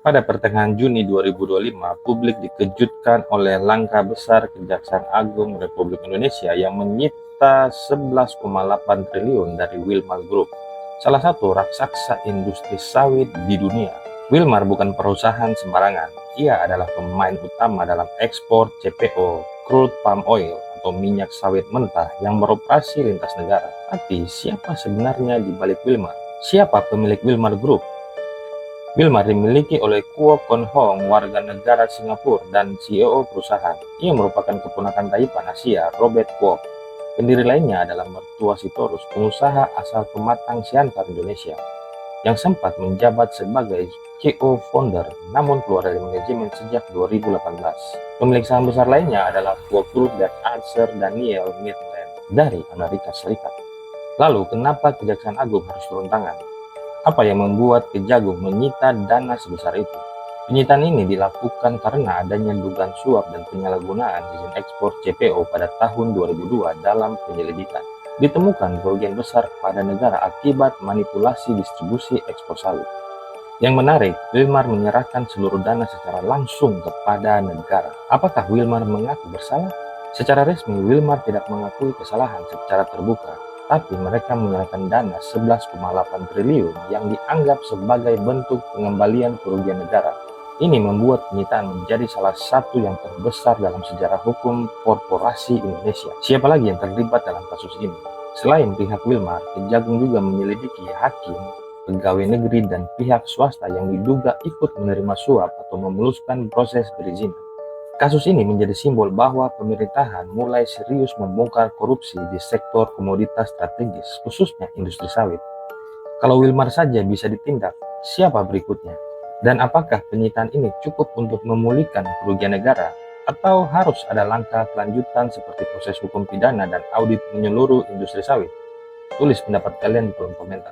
Pada pertengahan Juni 2025, publik dikejutkan oleh langkah besar Kejaksaan Agung Republik Indonesia yang menyita 11,8 triliun dari Wilmar Group, salah satu raksasa industri sawit di dunia. Wilmar bukan perusahaan sembarangan, ia adalah pemain utama dalam ekspor CPO, crude palm oil atau minyak sawit mentah yang beroperasi lintas negara. Tapi siapa sebenarnya di balik Wilmar? Siapa pemilik Wilmar Group? Wilmar dimiliki oleh Kuo Kon Hong, warga negara Singapura dan CEO perusahaan. Ia merupakan keponakan taipan Asia, Robert Kuo. Pendiri lainnya adalah mertua Sitorus, pengusaha asal Pematang Siantar, Indonesia, yang sempat menjabat sebagai CEO founder, namun keluar dari manajemen sejak 2018. Pemilik saham besar lainnya adalah Kuo Group dan Arthur Daniel Midland dari Amerika Serikat. Lalu, kenapa Kejaksaan Agung harus turun tangan? Apa yang membuat Kejagung menyita dana sebesar itu? Penyitaan ini dilakukan karena adanya dugaan suap dan penyalahgunaan izin ekspor CPO pada tahun 2002 dalam penyelidikan. Ditemukan kerugian besar pada negara akibat manipulasi distribusi ekspor sawit. Yang menarik, Wilmar menyerahkan seluruh dana secara langsung kepada negara. Apakah Wilmar mengaku bersalah? Secara resmi, Wilmar tidak mengakui kesalahan secara terbuka, tapi mereka menyerahkan dana 11,8 triliun yang dianggap sebagai bentuk pengembalian kerugian negara. Ini membuat penyitaan menjadi salah satu yang terbesar dalam sejarah hukum korporasi Indonesia. Siapa lagi yang terlibat dalam kasus ini? Selain pihak Wilmar, Kejagung juga menyelidiki hakim, pegawai negeri, dan pihak swasta yang diduga ikut menerima suap atau memuluskan proses perizinan. Kasus ini menjadi simbol bahwa pemerintahan mulai serius membongkar korupsi di sektor komoditas strategis, khususnya industri sawit. Kalau Wilmar saja bisa ditindak, siapa berikutnya? Dan apakah penyitaan ini cukup untuk memulihkan kerugian negara? Atau harus ada langkah kelanjutan seperti proses hukum pidana dan audit menyeluruh industri sawit? Tulis pendapat kalian di kolom komentar.